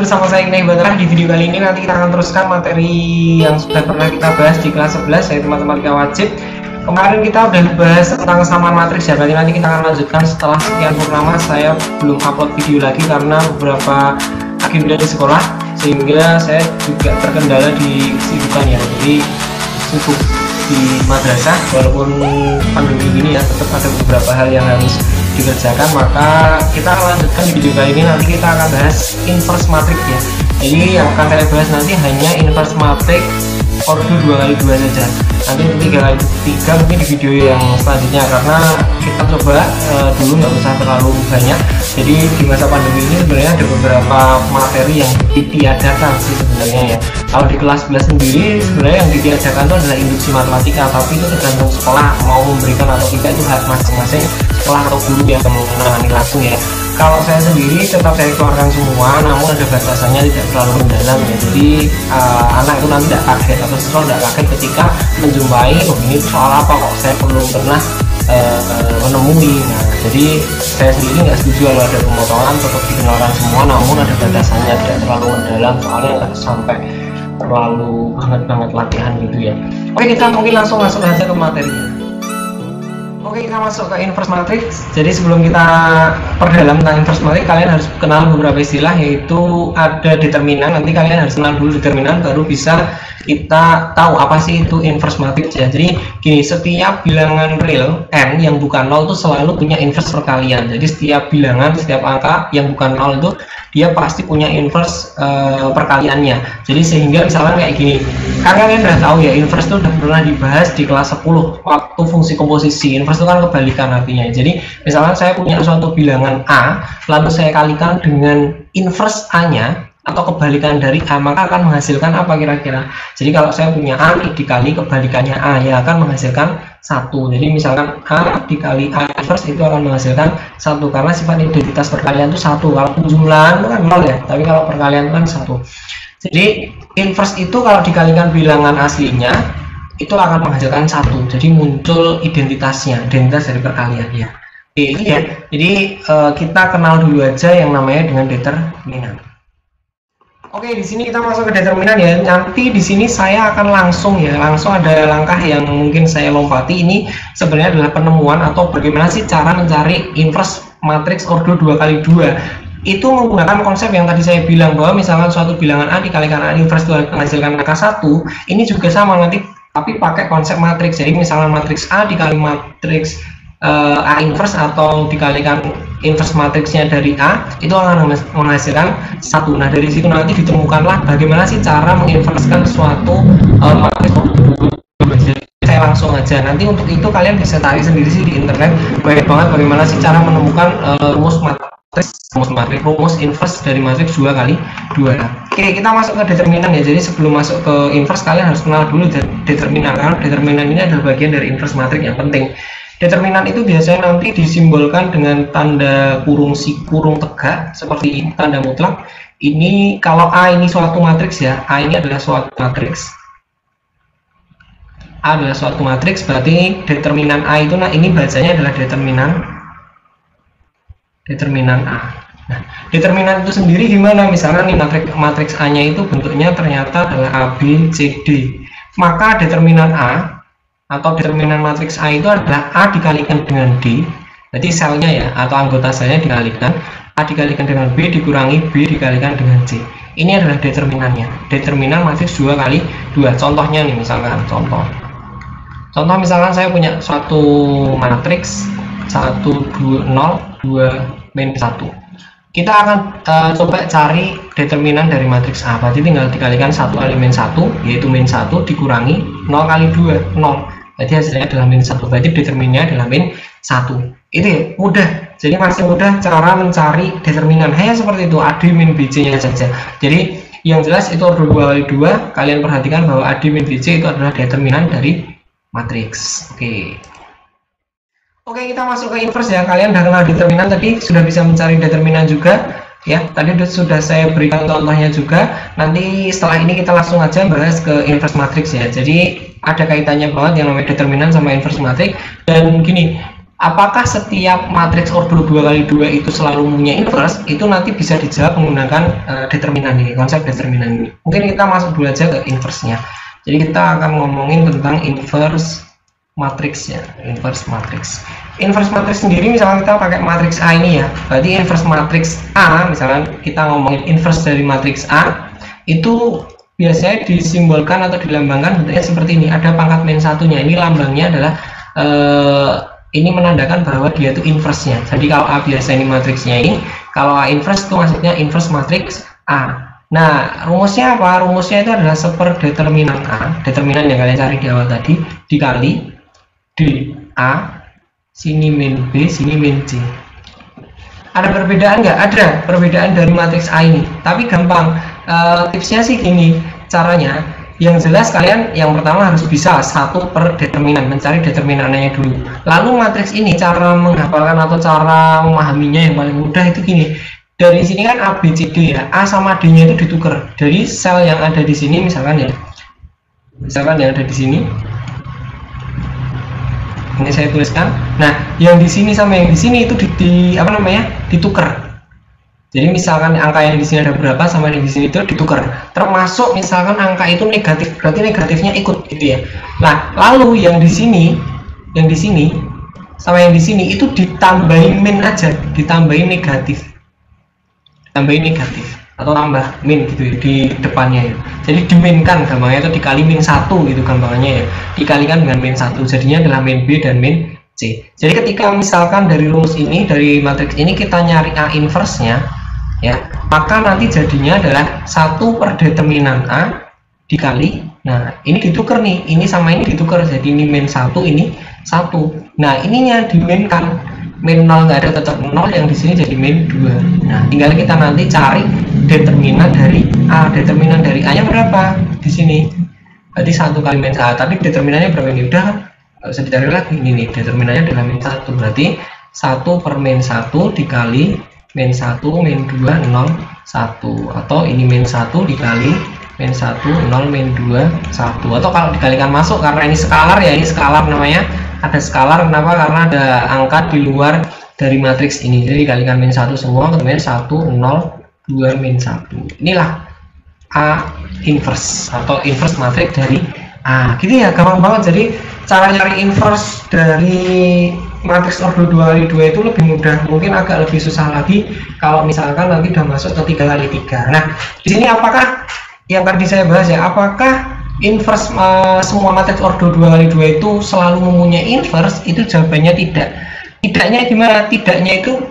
bersama saya Iqnai Batara. Di video kali ini nanti kita akan teruskan materi yang sudah pernah kita bahas di kelas 11, yaitu matematika wajib. Kemarin kita udah bahas tentang kesamaan matriks ya, berarti nanti kita akan lanjutkan setelah sekian purnama. Saya belum upload video lagi karena beberapa agenda di sekolah, sehingga saya juga terkendala di kesibukan ya, jadi sibuk di madrasah. Walaupun pandemi ini ya, tetap ada beberapa hal yang harus dikerjakan, maka kita akan lanjutkan di video kali ini. Nanti kita akan bahas inverse matrix ya. Jadi yang akan saya bahas nanti hanya inverse matrix ordo 2x2 saja. Nanti untuk 3x3 mungkin di video yang selanjutnya, karena kita coba dulu nggak usah terlalu banyak. Jadi di masa pandemi ini sebenarnya ada beberapa materi yang ditiadakan sih sebenarnya ya. Kalau di kelas 11 sendiri sebenarnya yang ditiadakan itu adalah induksi matematika, tapi itu tergantung sekolah mau memberikan atau tidak, itu hak masing-masing sekolah atau guru yang menangani langsung ya. Kalau saya sendiri tetap saya keluarkan semua, namun ada batasannya, tidak terlalu mendalam ya. Jadi anak itu nanti tidak kaget atau siswa tidak kaget ketika menjumpai, oh ini soal apa kok saya belum pernah menemui. Nah, jadi saya sendiri nggak setuju kalau ada pemotongan, tetap dikenalkan semua, namun ada batasannya, tidak terlalu mendalam, soalnya nggak sampai terlalu banget latihan gitu ya. Oke, kita mungkin langsung masuk aja ke materinya. Oke, kita masuk ke inverse matrix. Jadi sebelum kita perdalam tentang inverse matrix, kalian harus kenal beberapa istilah, yaitu ada determinan. Nanti kalian harus kenal dulu determinan, baru bisa kita tahu apa sih itu inverse matrix ya. Jadi gini, setiap bilangan real n yang bukan 0 itu selalu punya inverse perkalian. Jadi setiap bilangan, setiap angka yang bukan 0 itu dia pasti punya inverse perkaliannya. Jadi sehingga misalnya kayak gini, kan kalian udah tahu ya, inverse itu udah pernah dibahas di kelas 10 waktu fungsi komposisi. Inverse itu kan kebalikan artinya. Jadi misalnya saya punya suatu bilangan A, lalu saya kalikan dengan inverse A-nya atau kebalikan dari A, maka akan menghasilkan apa kira-kira? Jadi kalau saya punya A dikali kebalikannya A, ya akan menghasilkan 1. Jadi misalkan A dikali A inverse itu akan menghasilkan 1, karena sifat identitas perkalian itu 1. Kalau penjumlahan itu kan 0 ya, tapi kalau perkalian itu kan 1. Jadi inverse itu kalau dikalikan bilangan aslinya itu akan menghasilkan 1. Jadi muncul identitasnya, identitas dari perkalian ya. Oke, ini ya. Jadi kita kenal dulu aja yang namanya dengan determinan. Oke, di sini kita masuk ke determinan ya. Nanti di sini saya akan langsung ada langkah yang mungkin saya lompati. Ini sebenarnya adalah penemuan atau bagaimana sih cara mencari inverse matrix ordo 2x2. Itu menggunakan konsep yang tadi saya bilang, bahwa misalkan suatu bilangan A dikalikan A inverse itu menghasilkan angka 1. Ini juga sama nanti, tapi pakai konsep matriks. Jadi misalnya matriks A dikali matriks A inverse atau dikalikan inverse matriksnya dari A, itu akan menghasilkan 1. Nah, dari situ nanti ditemukanlah bagaimana sih cara menginverskan suatu matriks. Saya langsung aja, nanti untuk itu kalian bisa cari sendiri sih di internet, banyak banget bagaimana sih cara menemukan rumus inverse dari matriks 2x2. Oke, kita masuk ke determinan ya. Jadi sebelum masuk ke inverse, kalian harus kenal dulu determinan, karena determinan ini adalah bagian dari inverse matriks yang penting. Determinan itu biasanya nanti disimbolkan dengan tanda kurung tegak seperti tanda mutlak. Ini kalau A ini suatu matriks ya, A ini adalah suatu matriks. A adalah suatu matriks, berarti determinan A itu, nah ini bacanya adalah determinan A. Nah, determinan itu sendiri gimana? Misalnya nih matriks A-nya itu bentuknya ternyata adalah A, B, C, D. Maka determinan A atau determinan matriks A itu adalah A dikalikan dengan D, jadi selnya ya, atau anggota selnya dikalikan A dikalikan dengan B dikurangi B dikalikan dengan C. Ini adalah determinannya, determinan matriks 2x2. Contohnya nih, misalkan contoh misalkan saya punya suatu matriks 1, 2, 0, 2, min 1. Kita akan coba cari determinan dari matriks A, berarti tinggal dikalikan 1 kali min 1, yaitu min 1 dikurangi 0 kali 2, 0. Berarti hasilnya adalah min 1, berarti determinannya adalah min 1. Itu ya, mudah. Jadi masih mudah cara mencari determinan, hanya seperti itu, AD min BC nya saja. Jadi yang jelas itu ordo 2x2. Kalian perhatikan bahwa AD min BC itu adalah determinan dari matriks. Oke, kita masuk ke inverse ya. Kalian udah kenal determinan, tadi sudah bisa mencari determinan juga ya. Tadi sudah saya berikan contohnya juga. Nanti setelah ini kita langsung aja bahas ke inverse matrix ya. Jadi ada kaitannya banget yang namanya determinan sama inverse matrix. Dan gini, apakah setiap matriks order 2x2 itu selalu punya inverse? Itu nanti bisa dijawab menggunakan determinan ini, konsep determinan ini. Mungkin kita masuk dulu aja ke inverse-nya. Jadi kita akan ngomongin tentang inverse matriks ya, inverse matriks. Inverse matriks sendiri misalnya kita pakai matriks A ini ya, berarti inverse matriks A, misalnya kita ngomongin inverse dari matriks A, itu biasanya disimbolkan atau dilambangkan bentuknya seperti ini, ada pangkat min satunya. Ini lambangnya adalah ini menandakan bahwa dia itu inverse-nya. Jadi kalau A biasa ini matriksnya ini, kalau A inverse itu maksudnya inverse matriks A. Nah, rumusnya apa? Rumusnya itu adalah seperdeterminan A, determinan yang kalian cari di awal tadi, dikali D A, sini min B, sini min C. Ada perbedaan nggak? Ada perbedaan dari matriks A ini, tapi gampang. Tipsnya sih gini caranya. Yang jelas kalian yang pertama harus bisa satu per determinan, mencari determinannya dulu. Lalu matriks ini cara menghafalkan atau cara memahaminya yang paling mudah itu gini. Dari sini kan A, B, C, D ya. A sama D-nya itu ditukar. Dari sel yang ada di sini misalkan ya. Misalkan yang ada di sini. Ini saya tuliskan. Nah, yang di sini sama yang di sini itu ditukar. Jadi misalkan angka yang di sini ada berapa sama yang di sini itu ditukar. Termasuk misalkan angka itu negatif, berarti negatifnya ikut gitu ya. Nah, lalu yang di sini sama yang di sini itu ditambahin min aja, ditambahin negatif. Tambahin negatif atau tambah min gitu ya, di depannya ya. Jadi diminkan gampangnya itu dikali min 1 gitu gampangnya ya. Dikalikan dengan min 1 jadinya adalah min B dan min C. Jadi ketika misalkan dari rumus ini, dari matriks ini kita nyari A inverse-nya ya, maka nanti jadinya adalah 1 per determinan A dikali, nah ini ditukar nih, ini sama ini ditukar, jadi ini min 1, ini 1. Nah ininya diminkan, min 0 nggak ada, tetap 0, yang di sini jadi min 2. Nah tinggal kita nanti cari determinan dari A. Determinan dari A nya berapa? Di sini berarti 1 kali min A, tapi determinannya berapa ini? Udah kan? Nggak usah dicari lagi, ini nih determinannya adalah min 1, berarti 1 per min 1 dikali min 1 min 2 0 1, atau ini min 1 dikali min 1 0 min 2 1, atau kalau dikalikan masuk karena ini skalar ya, ini skalar namanya, ada skalar. Kenapa? Karena ada angka di luar dari matriks ini, jadi dikalikan min 1 semua, kemudian 1 0 2 min 1. Inilah A inverse atau inverse matriks dari A, gitu ya, gampang banget. Jadi cara nyari inverse dari matriks order 2x2 itu lebih mudah, mungkin agak lebih susah lagi kalau misalkan nanti udah masuk ke 3x3. Nah, di sini apakah yang tadi saya bahas ya, apakah inverse semua matriks order 2x2 itu selalu mempunyai inverse? Itu jawabannya tidak. Tidaknya gimana? Tidaknya itu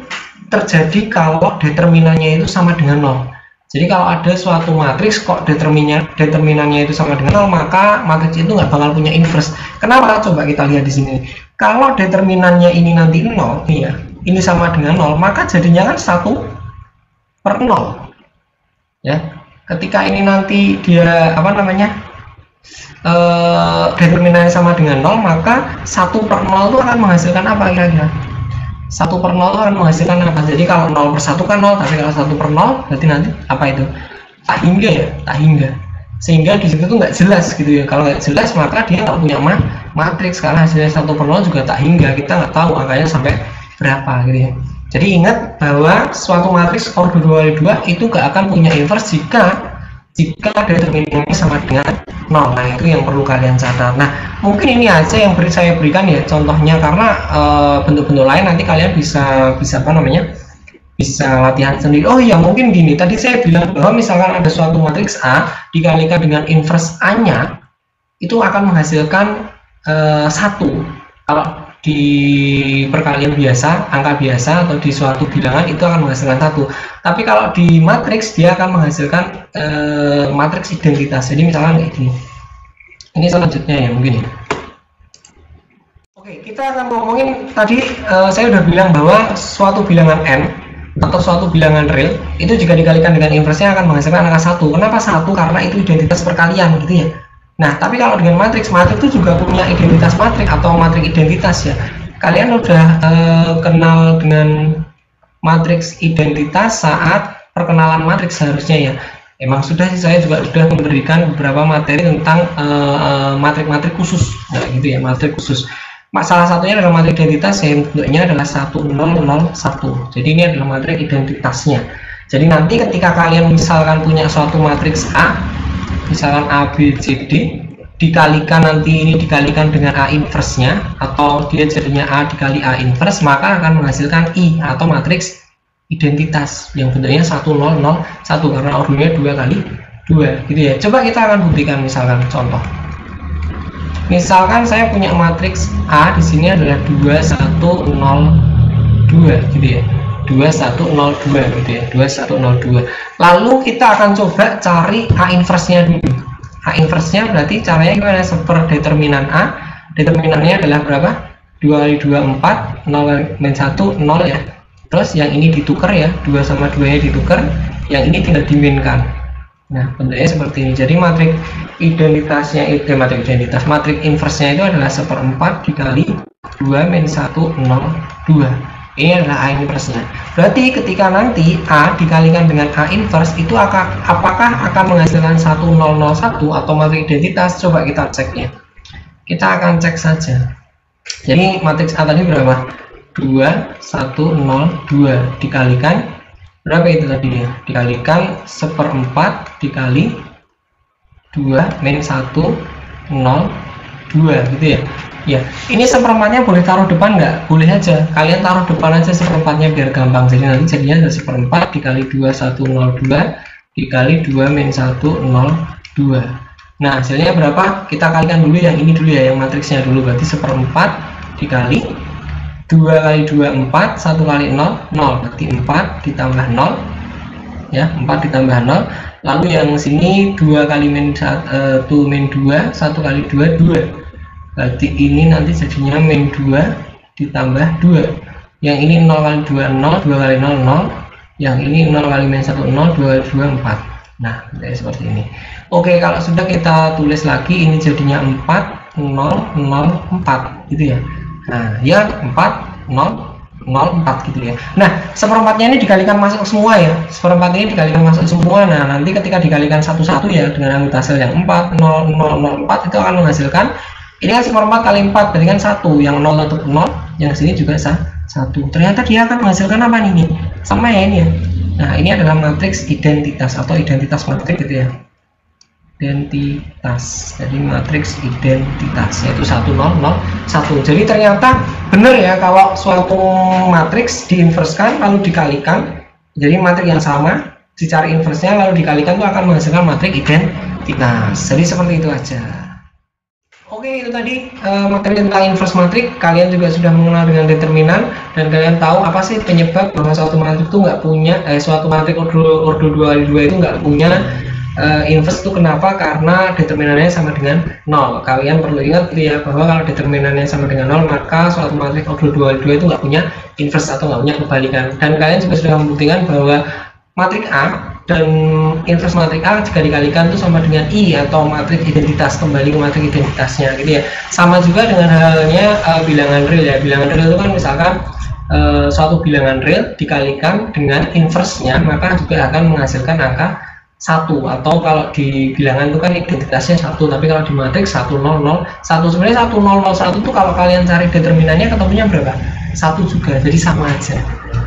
terjadi kalau determinannya itu sama dengan 0. Jadi kalau ada suatu matriks kok determinannya itu sama dengan 0, maka matriks itu nggak bakal punya inverse. Kenapa? Coba kita lihat di sini. Kalau determinannya ini nanti 0, nih ya, ini sama dengan 0, maka jadinya kan 1 per 0. Ya, ketika ini nanti dia determinannya sama dengan 0, maka 1 per 0 itu akan menghasilkan apa kira-kira? 1 per 0 itu akan menghasilkan apa? Jadi kalau 0 per 1 kan 0, tapi kalau 1 per 0 berarti nanti apa itu? Tak hingga ya, tak hingga. Sehingga di situ tuh nggak jelas gitu ya. Kalau nggak jelas maka dia nggak punya matriks, karena hasilnya 1 per 0 juga tak hingga, kita nggak tahu angkanya sampai berapa gitu ya. Jadi ingat bahwa suatu matriks order 2x2 itu nggak akan punya inverse jika determinannya sama dengan 0. Nah itu yang perlu kalian catat. Nah mungkin ini aja yang saya berikan ya contohnya, karena bentuk-bentuk lain nanti kalian bisa bisa latihan sendiri. Oh iya, mungkin gini, tadi saya bilang bahwa misalkan ada suatu matriks A dikalikan dengan inverse A nya itu akan menghasilkan 1 kalau di perkalian biasa, angka biasa, atau di suatu bilangan itu akan menghasilkan 1. Tapi kalau di matriks dia akan menghasilkan matriks identitas. Jadi misalkan kayak gini. Ini selanjutnya ya mungkin ya. Oke, kita akan ngomongin tadi saya udah bilang bahwa suatu bilangan n atau suatu bilangan real itu jika dikalikan dengan inverse-nya akan menghasilkan angka 1. Kenapa 1? Karena itu identitas perkalian gitu ya. Nah, tapi kalau dengan matriks itu juga punya identitas matriks atau matriks identitas ya. Kalian udah kenal dengan matriks identitas saat perkenalan matriks seharusnya ya. Emang sudah sih, saya juga sudah memberikan beberapa materi tentang matrik-matrik khusus, nah gitu ya, matrik khusus. Salah satunya adalah matriks identitas yang bentuknya adalah 1001. Jadi ini adalah matriks identitasnya. Jadi nanti ketika kalian misalkan punya suatu matriks A, misalkan A, B, C, D, dikalikan nanti ini dikalikan dengan A inverse-nya, atau dia jadinya A dikali A inverse, maka akan menghasilkan I atau matriks identitas yang bentuknya 1001 karena ordernya 2 kali 2 gitu ya. Coba kita akan buktikan, misalkan contoh. Misalkan saya punya matriks A di sini adalah 2102 gitu ya. 2102 gitu ya. 2102. Lalu kita akan coba cari A inverse-nya dulu. A inverse-nya berarti caranya gimana? Seper determinan A. Determinannya adalah berapa? 2 kali 2 4, 0 kali min 1 0 ya. Terus yang ini ditukar ya, 2 sama 2 nya ditukar, yang ini tinggal diminkan. Nah, bentuknya seperti ini. Jadi matriks identitasnya itu matriks inverse-nya itu adalah 1/4 dikali 2 min 1 0 2. Ini adalah A inverse-nya. Berarti ketika nanti A dikalikan dengan A inverse itu apakah akan menghasilkan 1001 atau matriks identitas? Coba kita cek ya. Kita akan cek saja. Jadi matriks A tadi berapa? 2102 dikalikan berapa itu tadi ya? Dikalikan 1/4 dikali 2 min 1 0 2 gitu ya. Ya, ini 1/4-nya boleh taruh depan nggak? Boleh aja. Kalian taruh depan aja 1/4-nya biar gampang. Jadi nanti jadinya ada 1/4 dikali 2102 dikali 2 min 1 0 2. Nah, hasilnya berapa? Kita kalikan dulu yang ini dulu ya, yang matriksnya dulu. Berarti 1/4 dikali 2 kali 2 4, 1 kali 0 0, berarti 4 ditambah 0 ya, 4 ditambah 0. Lalu yang sini 2 kali min 1 min 2, 1 kali 2 2, berarti ini nanti jadinya min 2 ditambah 2. Yang ini 0 kali 2 0, 2 kali 0 0, yang ini 0 kali min 1 0, 2 kali 2 4. Nah, seperti ini. Oke, kalau sudah kita tulis lagi, ini jadinya 4 0 0 4 gitu ya. Nah, ya 4 0 0 4 gitu ya. Nah, 1/4-nya ini dikalikan masuk semua ya. 1/4 ini dikalikan masuk semua. Nah, nanti ketika dikalikan satu-satu ya dengan anggota sel yang 4 0 0 0 4 itu akan menghasilkan ini kan 1/4 kali 4 berarti kan 1, yang 0 tetap 0, yang sini juga 1. Ternyata dia akan menghasilkan apa nih? Sama ya ini ya. Nah, ini adalah matriks identitas atau identitas matriks gitu ya. Identitas, jadi matriks identitas yaitu 1 0 0 1. Jadi ternyata benar ya, kalau suatu matriks diinverskan lalu dikalikan, jadi matriks yang sama dicari inversnya lalu dikalikan itu akan menghasilkan matriks identitas. Jadi seperti itu aja. Oke, itu tadi materi tentang inverse matriks. Kalian juga sudah mengenal dengan determinan dan kalian tahu apa sih penyebab bahwa suatu matriks itu nggak punya suatu matriks order 2 kali 2 itu nggak punya inverse itu kenapa? Karena determinannya sama dengan 0. Kalian perlu ingat ya bahwa kalau determinannya sama dengan 0 maka suatu matriks order 2 kali 2 itu nggak punya inverse atau nggak punya kebalikan. Dan kalian juga sudah membuktikan bahwa matriks A dan inverse matriks A jika dikalikan itu sama dengan I atau matriks identitas, kembali ke matriks identitasnya gitu ya. Sama juga dengan halnya bilangan real ya. Bilangan real itu kan misalkan suatu bilangan real dikalikan dengan inverse-nya maka juga akan menghasilkan angka 1, atau kalau di bilangan itu kan identitasnya 1, tapi kalau di matriks 1001. Sebenarnya 1001 itu kalau kalian cari determinannya ketemunya berapa? 1 juga, jadi sama aja.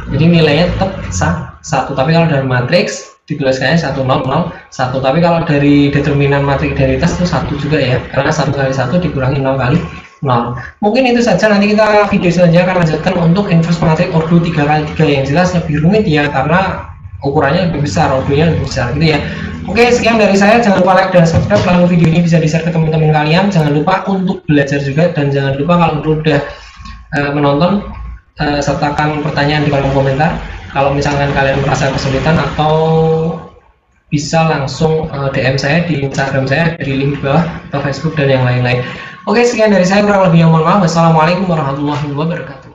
Jadi nilainya tetap 1, tapi kalau dari matriks dituliskannya 1001. Tapi kalau dari determinan matriks identitas itu 1 juga ya, karena 1 kali 1 dikurangi 0 kali 0. Mungkin itu saja, nanti kita video selanjutnya akan lanjutkan untuk inverse matriks order 3 kali 3 yang jelas lebih rumit ya, karena ukurannya lebih besar, ordernya lebih besar gitu ya. Oke, sekian dari saya. Jangan lupa like dan subscribe, lalu video ini bisa di share ke teman-teman kalian. Jangan lupa untuk belajar juga, dan jangan lupa kalau udah menonton sertakan pertanyaan di kolom komentar. Kalau misalkan kalian merasa kesulitan, atau bisa langsung DM saya di Instagram saya di link di bawah, atau Facebook dan yang lain-lain. Oke, sekian dari saya, kurang lebihnya mohon maaf. Wassalamualaikum warahmatullahi wabarakatuh.